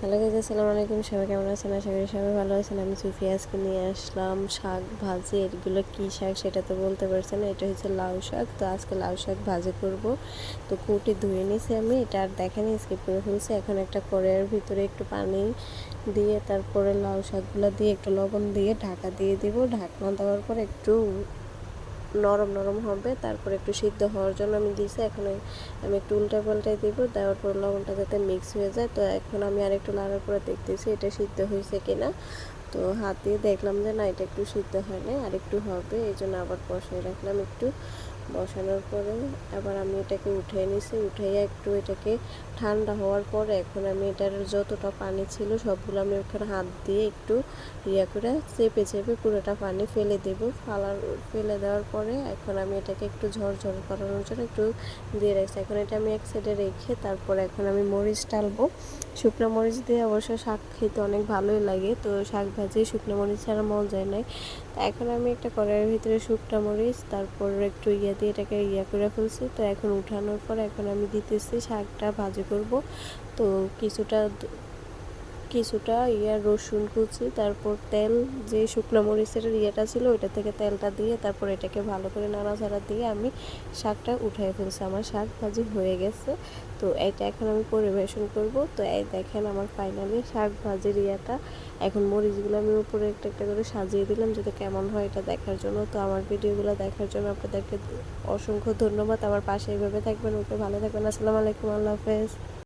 Hello guys, আসসালামু আলাইকুম। সবাই কেমন আছেন? আশা করি সবাই ভালো আছেন। আমি সুফিয়া আজকে নিয়ে আসলাম শাক ভাজি। এগুলো কী শাক সেটা তো বলতে পারছেন না। এটা হচ্ছে লাউ শাক। তো আজকে লাউ শাক ভাজি করব। তো কুটি ধুয়ে নিয়েছি আমি, এটা আর দেখেনি, স্কিপ করে ফেলছি। এখন একটা কড়াইয়ের ভিতরে একটু পানি দিয়ে তারপরে লাউ শাকগুলো দিয়ে একটু লবণ দিয়ে ঢাকা দিয়ে দিব। ঢাকনা দেওয়ার পর একটু নরম নরম হবে, তারপরে একটু সিদ্ধ হওয়ার জন্য আমি দিয়েছি। এখন আমি একটু উল্টা পাল্টাই দিব, দেওয়ার পর লবণটা যাতে মিক্স হয়ে যায়। তো এখন আমি আরেকটু লাড়ার পরে দেখতেছি এটা সিদ্ধ হয়েছে কিনা। তো হাত দিয়ে দেখলাম যে না, এটা একটু সিদ্ধ হয় না, আর একটু হবে, এই জন্য আবার বসাই রাখলাম। একটু বসানোর পরে আবার আমি এটাকে উঠিয়ে নিছি, উঠাইয়া একটু এটাকে ঠান্ডা হওয়ার পরে এখন আমি এটার যতটা পানি ছিল সবগুলো আমি ওখানে হাত দিয়ে একটু করে চেপে চেপে পুরোটা পানি ফেলে দেব। ফেলে দেওয়ার পরে এখন আমি এটাকে একটু ঝরঝর করানোর জন্য একটু দিয়ে রাখছি। এখন এটা আমি এক সাইডে রেখে তারপরে এখন আমি মরিচ ডালবো। শুকনো মরিচ দিয়ে অবশ্য শাক খেতে অনেক ভালোই লাগে। তো শাক ভাজি শুকনো মরিচ ছাড়া মজাই নাই। তো এখন আমি একটা কড়াইয়ের ভিতরে শুকনো মরিচ তারপর একটু দিয়ে এটাকে করে ফেলছি। তো এখন উঠানোর পর এখন আমি দিতেছি শাকটা ভাজি করব। তো কিছুটা কিছুটা রসুন কুচি, তারপর তেল, যে শুকনো মরিচের ছিল ওইটা থেকে তেলটা দিয়ে তারপর এটাকে ভালো করে নাড়াচাড়া দিয়ে আমি শাকটা উঠিয়ে ফেলছি। আমার শাক ভাজি হয়ে গেছে। তো এটা এখন আমি পরিবেশন করব। তো এই দেখেন আমার ফাইনালি শাক ভাজির এখন মরিচগুলো আমি উপরে একটা একটা করে সাজিয়ে দিলাম যাতে কেমন হয় এটা দেখার জন্য। তো আমার ভিডিওগুলো দেখার জন্য আপনাদেরকে অসংখ্য ধন্যবাদ। আমার পাশে এইভাবে থাকবেন। ওকে, ভালো থাকবেন। আসসালামু আলাইকুম, আল্লাহ হাফেজ।